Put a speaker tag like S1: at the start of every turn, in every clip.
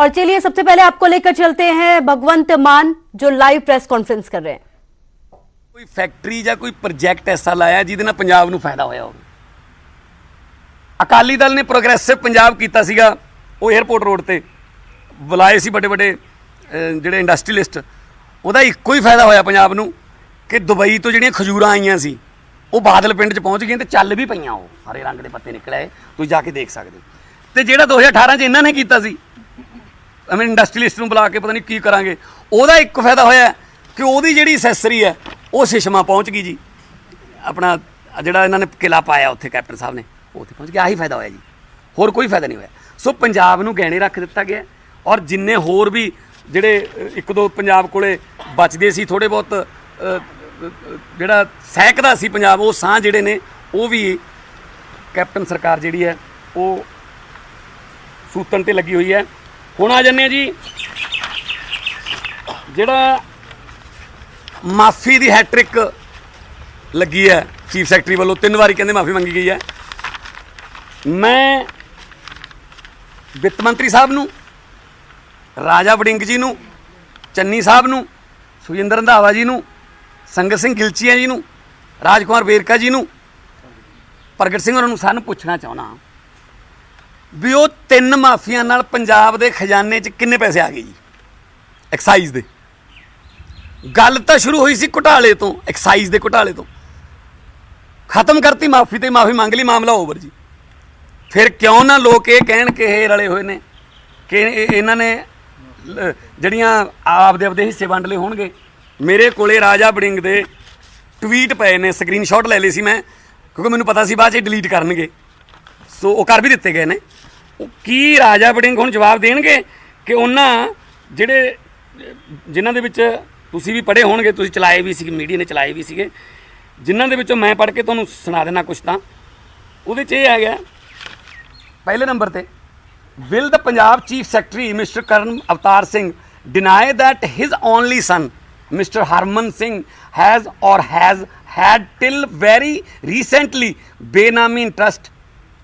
S1: और चलिए सबसे पहले आपको लेकर चलते हैं भगवंत मान जो लाइव प्रेस कॉन्फ्रेंस कर रहे हैं।
S2: कोई फैक्ट्री या कोई प्रोजेक्ट ऐसा लाया जिहदे नाल पंजाब नूं फायदा होया होवे। अकाली दल ने प्रोग्रेसिव पंजाब कीता सीगा, वो एयरपोर्ट रोड ते बुलाए सी बड़े बड़े जिहड़े इंडस्ट्रीलिस्ट, ਉਹਦਾ ਇੱਕੋ ਹੀ फायदा होया पंजाब नूं कि दुबई तो ਜਿਹੜੀਆਂ ਖਜੂਰਾਂ ਆਈਆਂ ਸੀ ਉਹ ਬਾਦਲ ਪਿੰਡ 'ਚ ਪਹੁੰਚ ਗਈਆਂ ਤੇ ਚੱਲ ਵੀ ਪਈਆਂ, ਉਹ ਹਰੇ ਰੰਗ ਦੇ ਪੱਤੇ ਨਿਕਲ ਆਏ, ਤੁਸੀਂ ਜਾ ਕੇ ਦੇਖ ਸਕਦੇ ਹੋ। ਤੇ ਜਿਹੜਾ 2018 'ਚ ਇਹਨਾਂ ਨੇ ਕੀਤਾ ਸੀ ਐਵੇਂ ਇੰਡਸਟਰੀਲਿਸਟ ਨੂੰ ਬੁਲਾ ਕੇ ਪਤਾ ਨਹੀਂ ਕੀ ਕਰਾਂਗੇ, ਉਹਦਾ ਇੱਕ ਫਾਇਦਾ ਹੋਇਆ ਕਿ ਉਹਦੀ ਜਿਹੜੀ ਅਸੈਸਰੀ ਹੈ ਉਹ ਸਿਸ਼ਮਾ ਪਹੁੰਚ ਗਈ ਜੀ। ਆਪਣਾ ਜਿਹੜਾ ਇਹਨਾਂ ਨੇ ਕਿਲਾ ਪਾਇਆ ਉੱਥੇ ਕੈਪਟਨ ਸਾਹਿਬ ਨੇ ਉੱਥੇ ਪਹੁੰਚ ਗਿਆ, ਆਹੀ ਫਾਇਦਾ ਹੋਇਆ ਜੀ, ਹੋਰ ਕੋਈ ਫਾਇਦਾ ਨਹੀਂ ਹੋਇਆ। ਸੋ ਪੰਜਾਬ ਨੂੰ ਗਹਿਣੇ ਰੱਖ ਦਿੱਤਾ ਗਿਆ ਔਰ ਜਿੰਨੇ ਹੋਰ ਵੀ ਜਿਹੜੇ ਇੱਕ ਦੋ ਪੰਜਾਬ ਕੋਲੇ ਬਚਦੇ ਸੀ ਥੋੜ੍ਹੇ ਬਹੁਤ ਜਿਹੜਾ ਸਹਿਕਦਾ ਸੀ ਪੰਜਾਬ, ਉਹ ਸਾਹ ਜਿਹੜੇ ਨੇ ਉਹ ਵੀ ਕੈਪਟਨ ਸਰਕਾਰ ਜਿਹੜੀ ਹੈ ਉਹ ਸੂਤਨ 'ਤੇ ਲੱਗੀ ਹੋਈ ਹੈ। ਹੁਣ ਆ ਜਾਂਦੇ ਹਾਂ ਜੀ, ਜਿਹੜਾ ਮਾਫੀ ਦੀ ਹੈਟ੍ਰਿਕ ਲੱਗੀ ਹੈ ਚੀਫ ਸੈਕਟਰੀ ਵੱਲੋਂ, 3 ਵਾਰੀ ਕਹਿੰਦੇ ਮਾਫੀ ਮੰਗੀ ਗਈ ਹੈ। ਮੈਂ ਵਿੱਤ ਮੰਤਰੀ ਸਾਹਿਬ ਨੂੰ, ਰਾਜਾ ਵੜਿੰਗ ਜੀ ਨੂੰ, ਚੰਨੀ ਸਾਹਿਬ ਨੂੰ, ਸੁਖਜਿੰਦਰ ਰੰਧਾਵਾ ਜੀ ਨੂੰ, ਸੰਗਤ ਸਿੰਘ ਗਿਲਚੀਆ ਜੀ ਨੂੰ, ਰਾਜਕੁਮਾਰ ਵੇਰਕਾ ਜੀ ਨੂੰ, ਪ੍ਰਗਟ ਸਿੰਘ ਹੋਰਾਂ ਨੂੰ ਸਾਨੂੰ ਪੁੱਛਣਾ ਚਾਹੁੰਦਾ ਵੀ ਉਹ 3 ਮਾਫੀਆਂ ਨਾਲ ਪੰਜਾਬ ਦੇ ਖਜ਼ਾਨੇ 'ਚ ਕਿੰਨੇ ਪੈਸੇ ਆ ਗਏ ਜੀ ਐਕਸਾਈਜ਼ ਦੇ। ਗੱਲ ਤਾਂ ਸ਼ੁਰੂ ਹੋਈ ਸੀ ਘੁਟਾਲੇ ਤੋਂ, ਐਕਸਾਈਜ਼ ਦੇ ਘੁਟਾਲੇ ਤੋਂ, ਖਤਮ ਕਰਤੀ ਮਾਫੀ ਤੇ ਮਾਫੀ ਮੰਗ ਲਈ, ਮਾਮਲਾ ਓਵਰ ਜੀ। ਫਿਰ ਕਿਉਂ ਨਾ ਲੋਕ ਇਹ ਕਹਿਣ ਕਿ ਇਹ ਰਲੇ ਹੋਏ ਨੇ ਕਿ ਇਹਨਾਂ ਨੇ ਜਿਹੜੀਆਂ ਆਪਦੇ ਹਿੱਸੇ ਵੰਡ ਲਏ ਹੋਣਗੇ। ਮੇਰੇ ਕੋਲੇ ਰਾਜਾ ਵੜਿੰਗ ਦੇ ਟਵੀਟ ਪਏ ਨੇ, ਸਕਰੀਨਸ਼ਾਟ ਲੈ ਲਏ ਸੀ ਮੈਂ, ਕਿਉਂਕਿ ਮੈਨੂੰ ਪਤਾ ਸੀ ਬਾਅਦ 'ਚ ਡਿਲੀਟ ਕਰਨਗੇ, ਸੋ ਉਹ ਕਰ ਵੀ ਦਿੱਤੇ ਗਏ ਨੇ। ਕੀ ਰਾਜਾ ਵੜਿੰਗ ਹੁਣ ਜਵਾਬ ਦੇਣਗੇ ਕਿ ਉਹਨਾਂ ਜਿਹੜੇ ਜਿਨ੍ਹਾਂ ਦੇ ਵਿੱਚ ਤੁਸੀਂ ਵੀ ਪੜ੍ਹੇ ਹੋਣਗੇ, ਤੁਸੀਂ ਚਲਾਏ ਵੀ ਸੀ, ਮੀਡੀਆ ਨੇ ਚਲਾਏ ਵੀ ਸੀਗੇ, ਜਿਨ੍ਹਾਂ ਦੇ ਵਿੱਚੋਂ ਮੈਂ ਪੜ੍ਹ ਕੇ ਤੁਹਾਨੂੰ ਸੁਣਾ ਦੇਣਾ ਕੁਛ ਤਾਂ, ਉਹਦੇ 'ਚ ਇਹ ਆ ਗਿਆ ਪਹਿਲੇ ਨੰਬਰ 'ਤੇ, will the Punjab Chief Secretary Mr. Karan Avtar Singh deny that his only son Mr. Harman Singh has or has had till very recently benami interest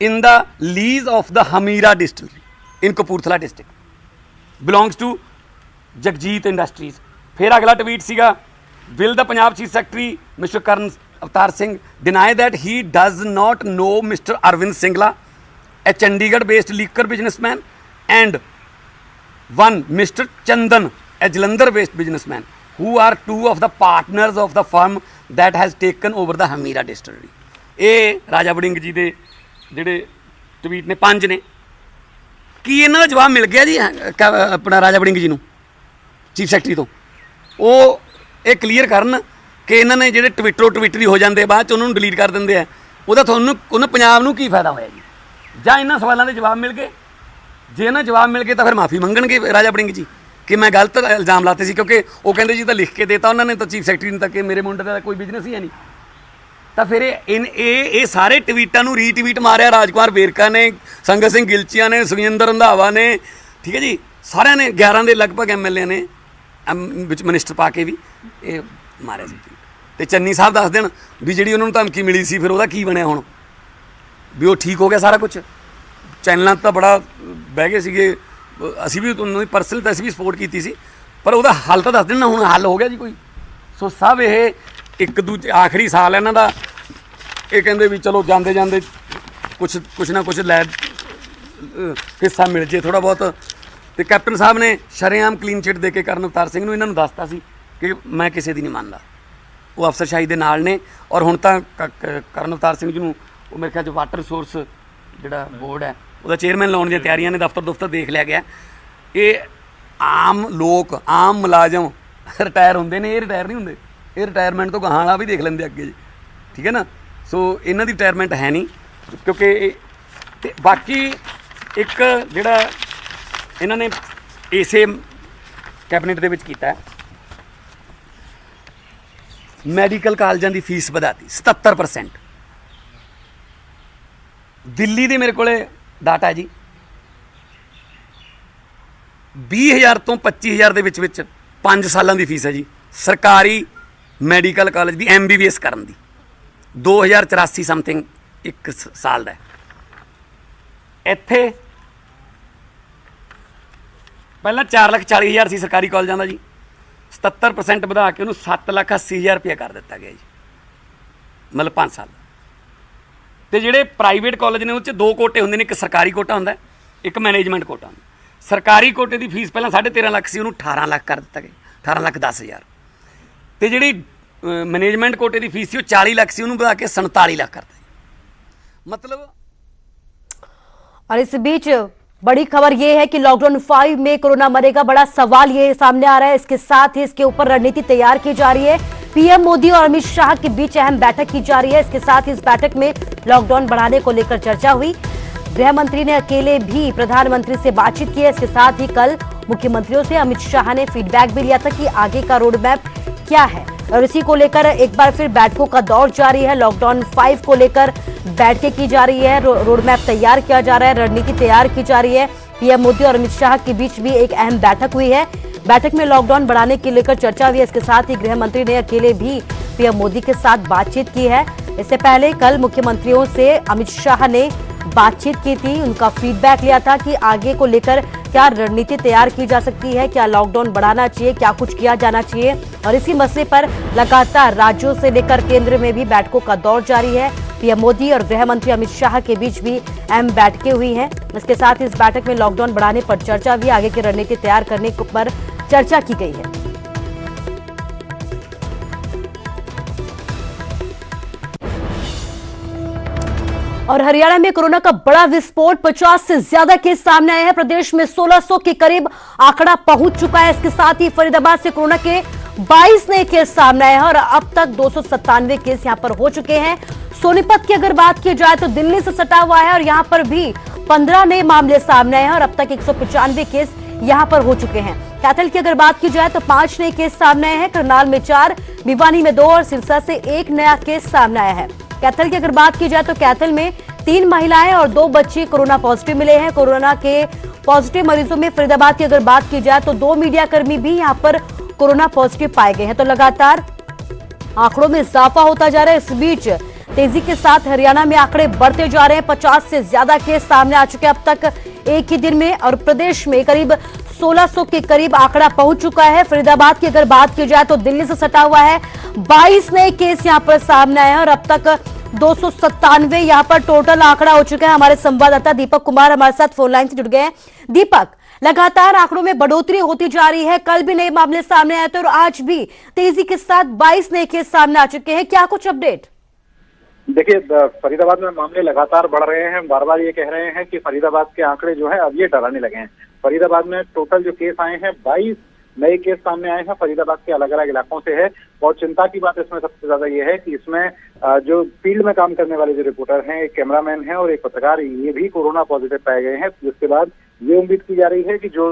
S2: in the lease of the Hamira distillery in Kapurthala district belongs to Jagjit Industries। फिर अगला tweet सीगा, will the Punjab Chief Secretary Mr. Karan Avtar Singh deny that he does not know Mr. Arvind Singla, a Chandigarh based liquor businessman, and one Mr. Chandan, a Jalandhar based businessman, who are 2 of the partners of the firm that has taken over the Hamira distillery। ਇਹ ਰਾਜਾ ਵੜਿੰਗ ਜੀ ਦੇ ਜਿਹੜੇ tweet ਨੇ 5 ਨੇ। ਕੀ ਇਹਨਾਂ ਦਾ ਜਵਾਬ ਮਿਲ ਗਿਆ ਜੀ ਆਪਣਾ ਰਾਜਾ ਵੜਿੰਗ ਜੀ ਨੂੰ ਚੀਫ ਸੈਕਟਰੀ ਤੋਂ? ਉਹ ਇਹ ਕਲੀਅਰ ਕਰਨ ਕਿ ਇਹਨਾਂ ਨੇ ਜਿਹੜੇ ਟਵਿੱਟਰੀ ਹੋ ਜਾਂਦੇ ਬਾਅਦ 'ਚ ਉਹਨਾਂ ਨੂੰ ਡਿਲੀਟ ਕਰ ਦਿੰਦੇ ਆ, ਉਹਦਾ ਤੁਹਾਨੂੰ ਉਹਨਾਂ ਪੰਜਾਬ ਨੂੰ ਕੀ ਫਾਇਦਾ ਹੋਇਆ ਜੀ? ਜਾਂ ਇਹਨਾਂ ਸਵਾਲਾਂ ਦੇ ਜਵਾਬ ਮਿਲ ਗਏ? ਜੇ ਇਹਨਾਂ ਜਵਾਬ ਮਿਲ ਗਏ ਤਾਂ ਫਿਰ ਮਾਫੀ ਮੰਗਣਗੇ ਰਾਜਾ ਵੜਿੰਗ ਜੀ ਕਿ ਮੈਂ ਗਲਤ ਇਲਜ਼ਾਮ ਲਾਤੇ ਸੀ, ਕਿਉਂਕਿ ਉਹ ਕਹਿੰਦੇ ਜੀ ਤਾਂ ਲਿਖ ਕੇ ਦੇਤਾ ਉਹਨਾਂ ਨੇ ਤਾਂ ਚੀਫ ਸੈਕਟਰੀ ਨੂੰ ਤਾਂ ਕਿ ਮੇਰੇ ਮੁੰਡੇ ਦਾ ਕੋਈ ਬਿਜ਼ਨਸ ਹੀ ਹੈ ਨਹੀਂ। ਤਾਂ ਫਿਰ ਇਹ ਸਾਰੇ ਟਵੀਟਾਂ ਨੂੰ ਰੀਟਵੀਟ ਮਾਰਿਆ ਰਾਜਕੁਮਾਰ ਵੇਰਕਾ ਨੇ, ਸੰਗਤ ਸਿੰਘ ਗਿਲਚੀਆ ਨੇ, ਸੁਖਜਿੰਦਰ ਰੰਧਾਵਾ ਨੇ, ਠੀਕ ਹੈ ਜੀ, ਸਾਰਿਆਂ ਨੇ 11 ਦੇ ਲਗਭਗ MLA ਨੇ ਵਿੱਚ ਮਿਨਿਸਟਰ ਪਾ ਕੇ ਵੀ ਇਹ ਮਾਰਿਆ ਸੀ। ਅਤੇ ਚੰਨੀ ਸਾਹਿਬ ਦੱਸ ਦੇਣ ਵੀ ਜਿਹੜੀ ਉਹਨਾਂ ਨੂੰ ਧਮਕੀ ਮਿਲੀ ਸੀ ਫਿਰ ਉਹਦਾ ਕੀ ਬਣਿਆ ਹੁਣ, ਵੀ ਉਹ ਠੀਕ ਹੋ ਗਿਆ ਸਾਰਾ ਕੁਛ? ਚੈਨਲਾਂ ਤਾਂ ਬੜਾ ਬਹਿ ਗਏ ਸੀਗੇ, ਅਸੀਂ ਵੀ ਉਹਨਾਂ ਦੀ ਪਰਸਨਲ ਤਾਂ ਅਸੀਂ ਵੀ ਸਪੋਰਟ ਕੀਤੀ ਸੀ, ਪਰ ਉਹਦਾ ਹੱਲ ਤਾਂ ਦੱਸ ਦੇਣ ਨਾ, ਹੁਣ ਹੱਲ ਹੋ ਗਿਆ ਜੀ ਕੋਈ? ਸੋ ਸਭ ਇਹ ਇੱਕ ਦੂਜੇ ਆਖਰੀ ਸਾਲ ਇਹਨਾਂ ਦਾ, ਇਹ ਕਹਿੰਦੇ ਵੀ ਚਲੋ ਜਾਂਦੇ ਜਾਂਦੇ ਕੁਛ ਨਾ ਕੁਛ ਲੈ ਹਿੱਸਾ ਮਿਲ ਜੇ ਥੋੜ੍ਹਾ ਬਹੁਤ। ਅਤੇ ਕੈਪਟਨ ਸਾਹਿਬ ਨੇ ਸ਼ਰੇਆਮ ਕਲੀਨ ਚਿੱਟ ਦੇ ਕੇ ਕਰਨ ਅਵਤਾਰ ਸਿੰਘ ਨੂੰ ਇਹਨਾਂ ਨੂੰ ਦੱਸਤਾ ਸੀ ਕਿ ਮੈਂ ਕਿਸੇ ਦੀ ਨਹੀਂ ਮੰਨਦਾ, ਉਹ ਅਫਸਰਸ਼ਾਹੀ ਦੇ ਨਾਲ ਨੇ। ਔਰ ਹੁਣ ਤਾਂ ਕਰਨ ਅਵਤਾਰ ਸਿੰਘ ਜੀ ਨੂੰ ਉਹ ਮੇਰੇ ਖਿਆਲ 'ਚ ਵਾਟਰ ਰਿਸੋਰਸ ਜਿਹੜਾ ਬੋਰਡ ਹੈ ਉਹਦਾ ਚੇਅਰਮੈਨ ਲਾਉਣ ਦੀਆਂ ਤਿਆਰੀਆਂ ਨੇ, ਦਫ਼ਤਰ ਦੇਖ ਲਿਆ ਗਿਆ। ਇਹ ਆਮ ਲੋਕ, ਆਮ ਮੁਲਾਜ਼ਮ ਰਿਟਾਇਰ ਹੁੰਦੇ ਨੇ, ਇਹ ਰਿਟਾਇਰ ਨਹੀਂ ਹੁੰਦੇ, ਇਹ ਰਿਟਾਇਰਮੈਂਟ ਤੋਂ ਗਾਹਾਂ ਵਾਲਾ ਵੀ ਦੇਖ ਲੈਂਦੇ ਅੱਗੇ ਜੀ, ਠੀਕ ਹੈ ਨਾ। ਸੋ ਇਹਨਾਂ ਦੀ ਰਿਟਾਇਰਮੈਂਟ ਹੈ ਨਹੀਂ, ਕਿਉਂਕਿ ਅਤੇ ਬਾਕੀ ਇੱਕ ਜਿਹੜਾ ਇਹਨਾਂ ਨੇ ਇਸੇ ਕੈਬਨਿਟ ਦੇ ਵਿੱਚ ਕੀਤਾ, ਮੈਡੀਕਲ ਕਾਲਜਾਂ ਦੀ ਫੀਸ ਵਧਾਤੀ 77%। ਦਿੱਲੀ ਦੇ ਮੇਰੇ ਕੋਲੇ ਡਾਟਾ ਜੀ, 20,000 ਤੋਂ 25,000 ਦੇ ਵਿੱਚ 5 ਸਾਲਾਂ ਦੀ ਫੀਸ ਹੈ ਜੀ ਸਰਕਾਰੀ ਮੈਡੀਕਲ ਕਾਲਜ ਦੀ MBBS ਕਰਨ ਦੀ, 2084 ਸਮਥਿੰਗ ਇੱਕ ਸਾਲ ਦਾ। ਇੱਥੇ ਪਹਿਲਾਂ 4,40,000 ਸੀ ਸਰਕਾਰੀ ਕਾਲਜਾਂ ਦਾ ਜੀ, 77% ਵਧਾ ਕੇ ਉਹਨੂੰ 7,80,000 ਰੁਪਇਆ ਕਰ ਦਿੱਤਾ ਗਿਆ ਜੀ, ਮਤਲਬ 5 ਸਾਲ। ਤੇ ਜਿਹੜੇ ਪ੍ਰਾਈਵੇਟ ਕਾਲਜ ਨੇ ਉਹ 'ਚ 2 ਕੋਟੇ ਹੁੰਦੇ ਨੇ, ਇੱਕ ਸਰਕਾਰੀ ਕੋਟਾ ਹੁੰਦਾ, ਇੱਕ ਮੈਨੇਜਮੈਂਟ ਕੋਟਾ ਹੁੰਦਾ। ਸਰਕਾਰੀ ਕੋਟੇ ਦੀ ਫੀਸ ਪਹਿਲਾਂ 13.5 ਲੱਖ ਸੀ, ਉਹਨੂੰ 18 ਲੱਖ ਕਰ ਦਿੱਤਾ ਗਿਆ, 18,10,000। ਤੇ ਜਿਹੜੀ मैनेजमेंट कोटे की फीस सी 40 लाख सी, उन्होंने बढ़ा के 47 लाख करता। मतलब
S1: और इस बीच बड़ी खबर यह है कि लॉकडाउन 5 में कोरोना मरेगा, बड़ा सवाल ये सामने आ रहा है। इसके साथ ही इसके ऊपर रणनीति तैयार की जा रही है। पीएम मोदी और अमित शाह के बीच अहम बैठक की जा रही है। इसके साथ ही इस बैठक में लॉकडाउन बढ़ाने को लेकर चर्चा हुई। गृह मंत्री ने अकेले भी प्रधानमंत्री से बातचीत की है। इसके साथ ही कल मुख्यमंत्रियों से अमित शाह ने फीडबैक भी लिया था कि आगे का रोड मैप क्या है, और इसी को लेकर एक बार फिर बैठकों का दौर जारी है। लॉकडाउन 5 को लेकर बैठकें की जा रही है, रोड मैप तैयार किया जा रहा है, रणनीति तैयार की जा रही है। पीएम मोदी और अमित शाह के बीच भी एक अहम बैठक हुई है। बैठक में लॉकडाउन बढ़ाने को लेकर चर्चा हुई है। इसके साथ ही गृह मंत्री ने अकेले भी पीएम मोदी के साथ बातचीत की है। इससे पहले कल मुख्यमंत्रियों से अमित शाह ने बातचीत की थी, उनका फीडबैक लिया था कि आगे को लेकर क्या रणनीति तैयार की जा सकती है, क्या लॉकडाउन बढ़ाना चाहिए, क्या कुछ किया जाना चाहिए। और इसी मसले पर लगातार राज्यों से लेकर केंद्र में भी बैठकों का दौर जारी है। पीएम मोदी और गृह मंत्री अमित शाह के बीच भी अहम बैठकें हुई हैं। इसके साथ इस बैठक में लॉकडाउन बढ़ाने पर चर्चा भी, आगे की रणनीति तैयार करने पर चर्चा की गई है। और हरियाणा में कोरोना का बड़ा विस्फोट, 50 से ज्यादा केस सामने आए हैं। प्रदेश में 1600 के करीब आंकड़ा पहुंच चुका है। इसके साथ ही फरीदाबाद से कोरोना के 22 नए केस सामने आए हैं और अब तक 297 केस यहां पर हो चुके हैं। सोनीपत की अगर बात की जाए तो दिल्ली से सटा हुआ है और यहां पर भी 15 नए मामले सामने आए हैं और अब तक 195 केस यहां पर हो चुके हैं। कैथल की अगर बात की जाए तो 5 नए केस सामने आए हैं, करनाल में 4, भिवानी में 2 और सिरसा से 1 नया केस सामने आया है। कैथल की अगर बात की जाए तो कैथल में 3 महिलाएं और 2 बच्चे कोरोना पॉजिटिव मिले हैं। कोरोना के पॉजिटिव मरीजों में फरीदाबाद की अगर बात की जाए तो 2 मीडिया कर्मी भी यहां पर कोरोना पॉजिटिव पाए गए हैं। तो लगातार आंकड़ों में इजाफा होता जा रहा है। इस बीच तेजी के साथ हरियाणा में आंकड़े बढ़ते जा रहे हैं। 50 से ज्यादा केस सामने आ चुके हैं अब तक एक ही दिन में, और प्रदेश में करीब 1600 के करीब आंकड़ा पहुंच चुका है। फरीदाबाद की अगर बात की जाए तो दिल्ली से सटा हुआ है, 22 नए केस यहां पर सामने आए हैं और अब तक 297 यहां पर टोटल आंकड़ा हो चुका है। हमारे संवाददाता दीपक कुमार हमारे साथ फोन लाइन से जुड़ गए हैं। दीपक, लगातार आंकड़ों में बढ़ोतरी होती जा रही है, कल भी नए मामले सामने आए थे और आज भी तेजी के साथ 22 नए केस सामने आ चुके हैं, क्या कुछ अपडेट?
S3: देखिए, फरीदाबाद में मामले लगातार बढ़ रहे हैं। बार बार ये कह रहे हैं कि फरीदाबाद के आंकड़े जो है अब ये डराने लगे हैं। फरीदाबाद में टोटल जो केस आए हैं 22 नए केस सामने आए हैं, फरीदाबाद के अलग अलग इलाकों से है। और चिंता की बात इसमें सबसे ज्यादा ये है कि इसमें जो फील्ड में काम करने वाले जो रिपोर्टर हैं, एक कैमरामैन है और एक पत्रकार, ये भी कोरोना पॉजिटिव पाए गए हैं। जिसके बाद ये उम्मीद की जा रही है कि जो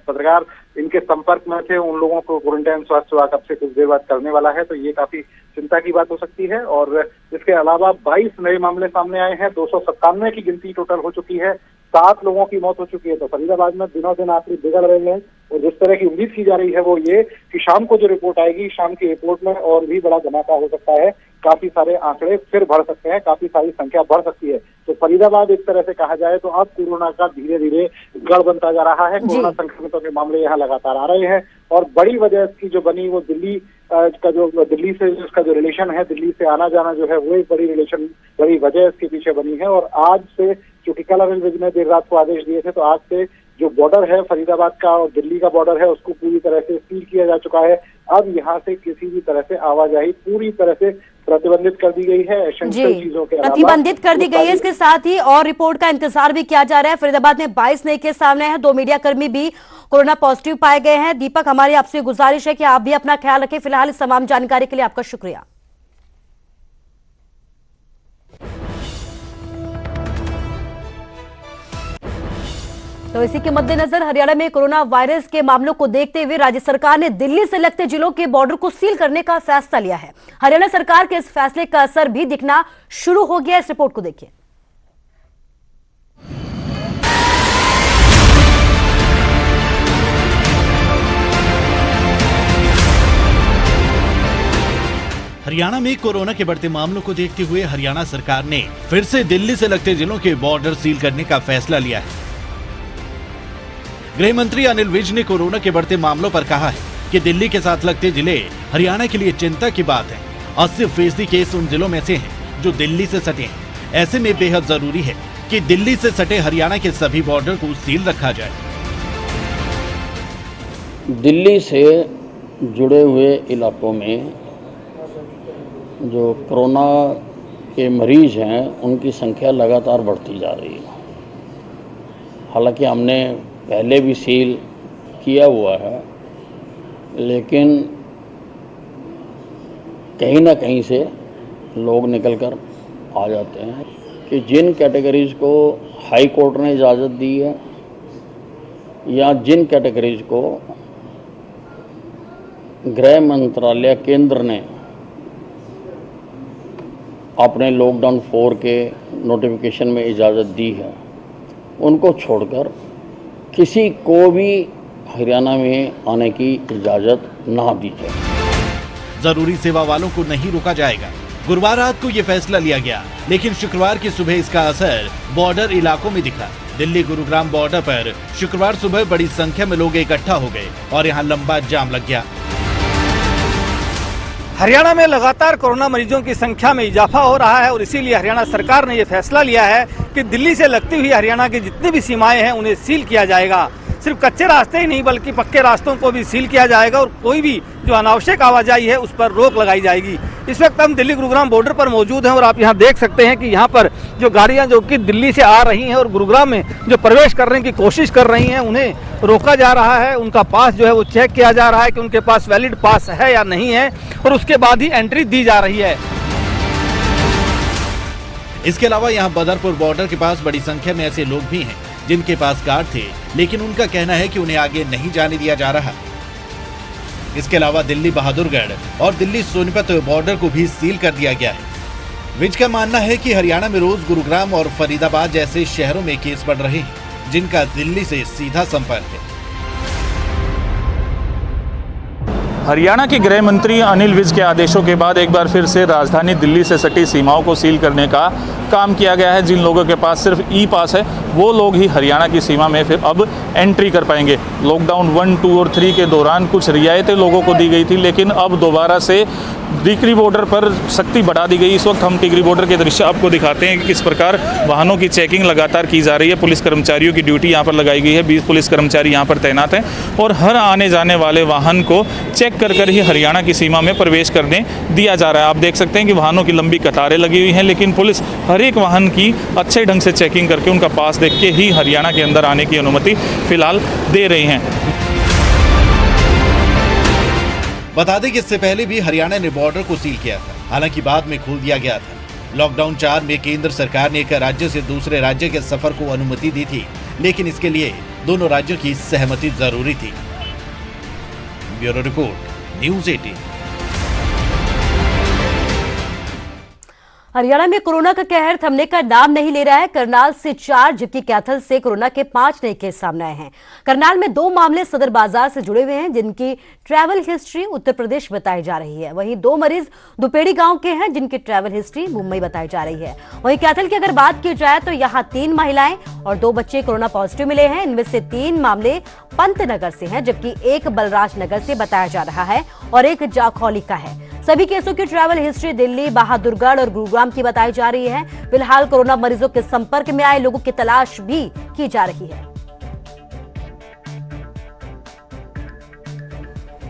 S3: पत्रकार इनके संपर्क में थे उन लोगों को क्वारंटाइन स्वास्थ्य विभाग अब से कुछ देर बाद करने वाला है। तो ये काफी चिंता की बात हो सकती है। और इसके अलावा 22 नए मामले सामने आए हैं, 297 की गिनती टोटल हो चुकी है, 7 लोगों की मौत हो चुकी है। तो फरीदाबाद में दिनों दिन आंकड़े बिगड़ रहे हैं और जिस तरह की उम्मीद की जा रही है वो ये कि शाम को जो रिपोर्ट आएगी, शाम की रिपोर्ट में और भी बड़ा धमाका हो सकता है। काफी सारे आंकड़े फिर बढ़ सकते हैं, काफी सारी संख्या बढ़ सकती है। तो फरीदाबाद एक तरह से कहा जाए तो अब कोरोना का धीरे धीरे गढ़ बनता जा रहा है। कोरोना संक्रमितों के मामले यहाँ लगातार आ रहे हैं और बड़ी वजह इसकी जो बनी वो दिल्ली से इसका जो रिलेशन है, दिल्ली से आना जाना जो है वो एक बड़ी वजह इसके पीछे बनी है। और आज से, क्योंकि कल अनिल विज ने देर रात को आदेश दिए थे, तो आज से जो बॉर्डर है फरीदाबाद का और दिल्ली का बॉर्डर है उसको पूरी तरह से सील किया जा चुका है। अब यहाँ से किसी भी तरह से आवाजाही पूरी तरह से प्रतिबंधित कर दी गई है। एसेंशियल चीजों के अलावा
S1: प्रतिबंधित कर दी गई है। इसके साथ ही और रिपोर्ट का इंतजार भी किया जा रहा है। फरीदाबाद में 22 नए केस सामने हैं, 2 मीडिया कर्मी भी कोरोना पॉजिटिव पाए गए हैं। दीपक, हमारी आपसे गुजारिश है कि आप भी अपना ख्याल रखें। फिलहाल इस तमाम जानकारी के लिए आपका शुक्रिया। तो इसी के मद्देनजर हरियाणा में कोरोना वायरस के मामलों को देखते हुए राज्य सरकार ने दिल्ली से लगते जिलों के बॉर्डर को सील करने का फैसला लिया है। हरियाणा सरकार के इस फैसले का असर भी दिखना शुरू हो गया। इस रिपोर्ट को देखिए।
S4: हरियाणा में कोरोना के बढ़ते मामलों को देखते हुए हरियाणा सरकार ने फिर से दिल्ली से लगते जिलों के बॉर्डर सील करने का फैसला लिया है। गृह मंत्री अनिल विज ने कोरोना के बढ़ते मामलों पर कहा है कि दिल्ली के साथ लगते जिले हरियाणा के लिए चिंता की बात है। 80% केस उन जिलों में से हैं जो दिल्ली से सटे हैं। ऐसे में बेहद जरूरी है कि दिल्ली से सटे हरियाणा के सभी बॉर्डर को सील रखा जाए।
S5: दिल्ली से जुड़े हुए इलाकों में जो कोरोना के मरीज हैं उनकी संख्या लगातार बढ़ती जा रही है। हालांकि हमने पहले भी सील किया हुआ है, लेकिन कहीं ना कहीं से लोग निकल कर आ जाते हैं कि जिन कैटेगरीज को हाई कोर्ट ने इजाज़त दी है या जिन कैटेगरीज को गृह मंत्रालय केंद्र ने अपने लॉकडाउन 4 के नोटिफिकेशन में इजाज़त दी है, उनको छोड़कर किसी को भी हरियाणा में आने की इजाज़त ना दी जाए।
S4: जरूरी सेवा वालों को नहीं रोका जाएगा। गुरुवार रात को ये फैसला लिया गया, लेकिन शुक्रवार की सुबह इसका असर बॉर्डर इलाकों में दिखा। दिल्ली गुरुग्राम बॉर्डर पर शुक्रवार सुबह बड़ी संख्या में लोग इकट्ठा हो गए और यहाँ लंबा जाम लग गया।
S6: हरियाणा में लगातार कोरोना मरीजों की संख्या में इजाफा हो रहा है और इसीलिए हरियाणा सरकार ने यह फैसला लिया है कि दिल्ली से लगती हुई हरियाणा की जितनी भी सीमाएं हैं उन्हें सील किया जाएगा। सिर्फ कच्चे रास्ते ही नहीं बल्कि पक्के रास्तों को भी सील किया जाएगा और कोई भी जो अनावश्यक आवाजाही है उस पर रोक लगाई जाएगी। इस वक्त हम दिल्ली गुरुग्राम बॉर्डर पर मौजूद हैं और आप यहाँ देख सकते हैं कि यहाँ पर जो गाड़ियाँ जो कि दिल्ली से आ रही हैं और गुरुग्राम में जो प्रवेश करने की कोशिश कर रही हैं उन्हें रोका जा रहा है। उनका पास जो है वो चेक किया जा रहा है कि उनके पास वैलिड पास है या नहीं है और उसके बाद ही एंट्री दी जा रही है।
S4: इसके अलावा यहाँ बदरपुर बॉर्डर के पास बड़ी संख्या में ऐसे लोग भी हैं जिनके पास कार्ड थे, लेकिन उनका कहना है कि उन्हें आगे नहीं जाने दिया जा रहा। इसके अलावा दिल्ली बहादुरगढ़ और दिल्ली सोनीपत बॉर्डर को भी सील कर दिया गया है। विज का मानना है कि हरियाणा में रोज गुरुग्राम और फरीदाबाद जैसे शहरों में केस बढ़ रहे हैं जिनका दिल्ली से सीधा संपर्क है।
S7: हरियाणा के गृह मंत्री अनिल विज के आदेशों के बाद एक बार फिर से राजधानी दिल्ली से सटी सीमाओं को सील करने का काम किया गया है। जिन लोगों के पास सिर्फ ई पास है वो लोग ही हरियाणा की सीमा में फिर अब एंट्री कर पाएंगे। लॉकडाउन 1, 2 और 3 के दौरान कुछ रियायतें लोगों को दी गई थी, लेकिन अब दोबारा से टिकरी बॉर्डर पर सख्ती बढ़ा दी गई। इस वक्त हम टिकरी बॉर्डर के दृश्य आपको दिखाते हैं कि किस प्रकार वाहनों की चेकिंग लगातार की जा रही है। पुलिस कर्मचारियों की ड्यूटी यहाँ पर लगाई गई है। 20 पुलिस कर्मचारी यहाँ पर तैनात हैं और हर आने जाने वाले वाहन को चेक कर ही हरियाणा की सीमा में प्रवेश करने दिया जा रहा है। आप देख सकते हैं कि वाहनों की लंबी कतारें लगी हुई हैं, लेकिन पुलिस हर एक वाहन की अच्छे ढंग से चेकिंग करके उनका पास देख के ही हरियाणा के अंदर आने की अनुमति फिलहाल दे रही हैं।
S4: बता दें कि इससे पहले भी हरियाणा ने बॉर्डर को सील किया था, हालांकि बाद में खोल दिया गया था। लॉकडाउन 4 में केंद्र सरकार ने एक राज्य से दूसरे राज्य के सफर को अनुमति दी थी, लेकिन इसके लिए दोनों राज्यों की सहमति जरूरी थी। Bureau report, news 18।
S1: हरियाणा में कोरोना का कहर थमने का नाम नहीं ले रहा है। करनाल से 4 जबकि कैथल से कोरोना के 5 नए केस सामने आए हैं। करनाल में 2 मामले सदर बाजार से जुड़े हुए हैं जिनकी ट्रैवल हिस्ट्री उत्तर प्रदेश बताई जा रही है। वहीं 2 मरीज दुपेड़ी गांव के हैं जिनकी ट्रैवल हिस्ट्री मुंबई बताई जा रही है। वहीं कैथल की अगर बात की जाए तो यहाँ 3 महिलाएं और 2 बच्चे कोरोना पॉजिटिव मिले हैं। इनमें से 3 मामले पंतनगर से हैं जबकि एक बलराजनगर से बताया जा रहा है और एक जाखौली का है। सभी केसों की ट्रैवल हिस्ट्री दिल्ली, बहादुरगढ़ और गुरुग्राम की बताई जा रही है। फिलहाल कोरोना मरीजों के संपर्क में आए लोगों की तलाश भी की जा रही है।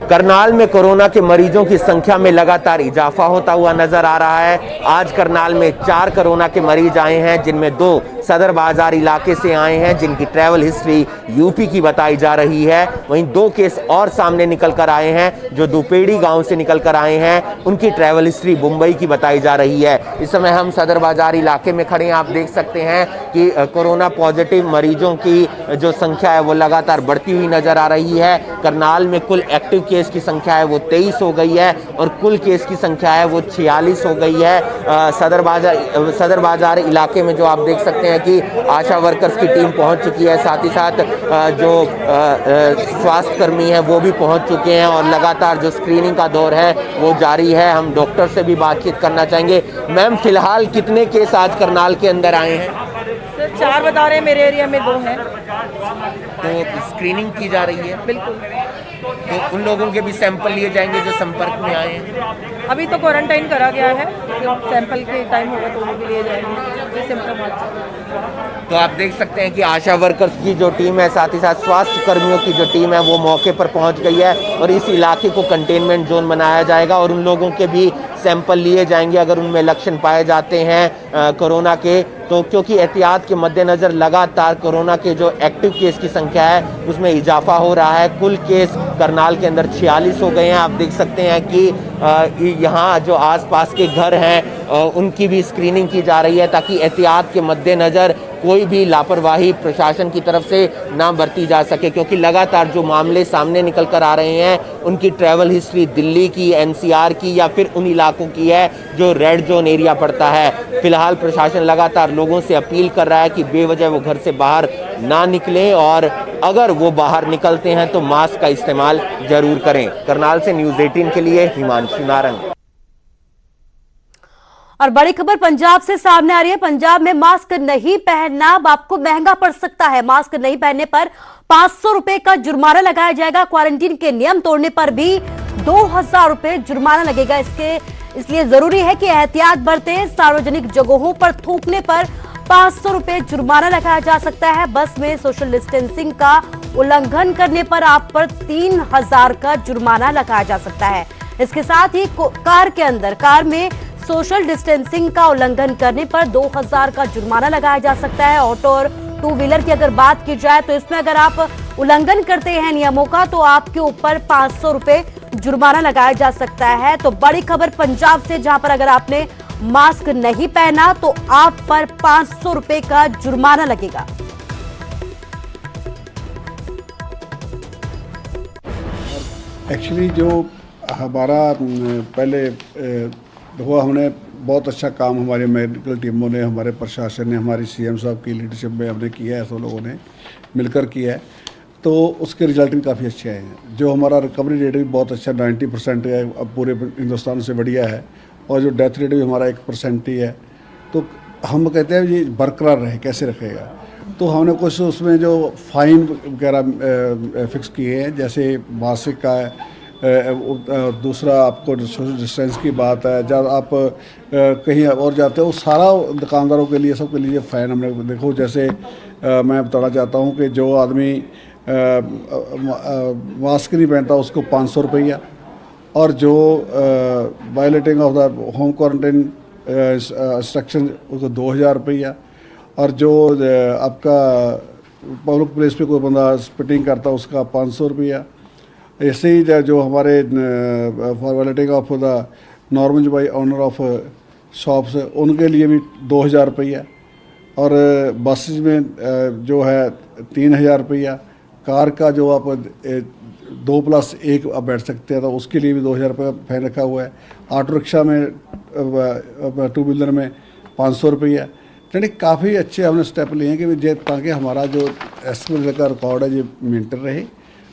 S8: करनाल में कोरोना के मरीजों की संख्या में लगातार इजाफा होता हुआ नजर आ रहा है। आज करनाल में 4 कोरोना के मरीज आए हैं, जिनमें 2 सदर बाजार इलाके से आए हैं जिनकी ट्रैवल हिस्ट्री यूपी की बताई जा रही है। वहीं 2 केस और सामने निकल कर आए हैं जो दुपेड़ी गांव से निकल कर आए हैं, उनकी ट्रैवल हिस्ट्री मुंबई की बताई जा रही है। इस समय हम सदर बाजार इलाके में खड़े हैं। आप देख सकते हैं कि कोरोना पॉजिटिव मरीजों की जो संख्या है वो लगातार बढ़ती हुई नजर आ रही है। करनाल में कुल एक्टिव केस की संख्या है वो 23 हो गई है और कुल केस की संख्या है वो 46 हो गई है। सदर बाजार इलाके में जो आप देख सकते हैं कि आशा वर्कर्स की टीम पहुंच चुकी है, साथ ही साथ जो स्वास्थ्य कर्मी हैं वो भी पहुंच चुके हैं और लगातार जो स्क्रीनिंग का दौर है वो जारी है। हम डॉक्टर से भी बातचीत करना चाहेंगे। मैम, फिलहाल कितने केस आज करनाल के अंदर आए हैं?
S9: सर 4 बता रहे हैं, मेरे एरिया में 2 हैं।
S8: तो स्क्रीनिंग की जा रही है। बिल्कुल। तो उन लोगों के भी सैंपल लिए जाएंगे जो संपर्क में आए हैं।
S9: अभी तो क्वारंटाइन करा गया है, जब सैंपल के टाइम होगा तो वो भी लिए जाएंगे जो सिम्टम आता।
S8: तो आप देख सकते हैं कि आशा वर्कर्स की जो टीम है, साथ ही साथ स्वास्थ्य कर्मियों की जो टीम है, वो मौके पर पहुंच गई है और इस इलाके को कंटेनमेंट जोन बनाया जाएगा और उन लोगों के भी सैंपल लिए जाएंगे अगर उनमें लक्षण पाए जाते हैं कोरोना के। तो क्योंकि एहतियात के मद्देनज़र लगातार कोरोना के जो एक्टिव केस की संख्या है उसमें इजाफा हो रहा है। कुल केस करनाल के अंदर 46 हो गए हैं। आप देख सकते हैं कि यहाँ जो आसपास के घर हैं उनकी भी स्क्रीनिंग की जा रही है ताकि एहतियात के मद्देनज़र कोई भी लापरवाही प्रशासन की तरफ से ना बरती जा सके, क्योंकि लगातार जो मामले सामने निकल कर आ रहे हैं उनकी ट्रैवल हिस्ट्री दिल्ली की, एनसीआर की या फिर उन इलाकों की है जो रेड जोन एरिया पड़ता है। फिलहाल प्रशासन लगातार लोगों से अपील कर रहा है कि बेवजह वो घर से बाहर ना निकलें और अगर वो बाहर निकलते हैं तो मास्क का इस्तेमाल जरूर करें। करनाल से न्यूज़ 18 के लिए हिमांशु नारंग।
S1: और बड़ी खबर पंजाब से सामने आ रही है। पंजाब में मास्क नहीं पहनना अब आपको महंगा पड़ सकता है। मास्क नहीं पहनने पर 500 रुपए का जुर्माना लगाया जाएगा। क्वारंटीन के नियम तोड़ने पर भी 2000 रुपए जुर्माना लगेगा। इसलिए जरूरी है कि एहतियात बरतें। सार्वजनिक जगहों पर थूकने पर 500 रुपए जुर्माना लगाया जा सकता है। बस में सोशल डिस्टेंसिंग का उल्लंघन करने पर आप पर 3000 का जुर्माना लगाया जा सकता है। इसके साथ ही कार में सोशल डिस्टेंसिंग का उल्लंघन करने पर 2000 का जुर्माना लगाया जा सकता है। ऑटो और टू व्हीलर की अगर बात की जाए तो इसमें अगर आप उल्लंघन करते हैं नियमों का तो आपके ऊपर 500 रुपए जुर्माना लगाया जा सकता है। तो बड़ी खबर पंजाब से, जहां पर अगर आपने मास्क नहीं पहना तो आप पर 500 रुपए का जुर्माना लगेगा।
S10: एक्चुअली जो हमारा पहले हुआ, हमने बहुत अच्छा काम हमारे मेडिकल टीमों ने, हमारे प्रशासन ने, हमारी सीएम साहब की लीडरशिप में हमने किया है, सब लोगों ने मिलकर किया है। तो उसके रिजल्ट भी काफ़ी अच्छे आए हैं। जो हमारा रिकवरी रेट भी बहुत अच्छा 90% है, अब पूरे हिंदुस्तान से बढ़िया है। और जो डेथ रेट भी हमारा 1% ही है। तो हम कहते हैं ये बरकरार रहे, कैसे रखेगा। तो हमने कुछ उसमें जो फाइन वगैरह फिक्स किए हैं, जैसे मासिक का है, दूसरा आपको सोशल डिस्टेंस की बात है। जब आप कहीं और जाते हो, सारा दुकानदारों के लिए, सबके लिए फ़ाइन हमने देखो। जैसे मैं बताना चाहता हूँ कि जो आदमी मास्क नहीं पहनता उसको 500 रुपया, और जो violating of the home quarantine instruction उसको 2000 रुपया, और जो आपका पब्लिक प्लेस पे कोई बंदा स्पिटिंग करता उसका 500 रुपया। ऐसे ही जो हमारे for violating of the normal by honour of shops उनके लिए भी 2000 रुपया, और बस में जो है 3000 रुपया। कार का जो आप 2+1 आप बैठ सकते हैं तो उसके लिए भी 2000 रुपया फाइन रखा हुआ है। ऑटो रिक्शा में, टू व्हीलर में 500 रुपया। यानी काफ़ी अच्छे हमने स्टेप लिए हैं कि ताकि हमारा जो एस्टिमेट का रिकॉर्ड है ये मेंटेन रहे।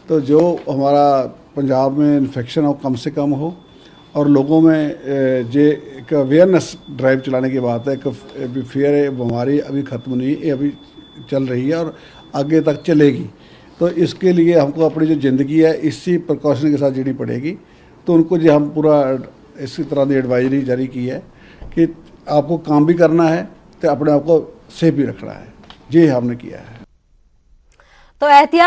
S10: तो जो हमारा पंजाब में इन्फेक्शन हो कम से कम हो, और लोगों में जे एक अवेयरनेस ड्राइव चलाने की बात है। एक फियर है, बीमारी अभी ख़त्म नहीं, ये अभी चल रही है और आगे तक चलेगी। तो इसके लिए हमको अपनी जो ज़िंदगी है इसी प्रिकॉशन के साथ जीनी पड़ेगी। तो उनको जो हम पूरा इसी तरह की एडवाइजरी जारी की है कि आपको काम भी करना है तो अपने आप को सेफ भी रखना है। ये हमने किया है।
S1: तो एहतियात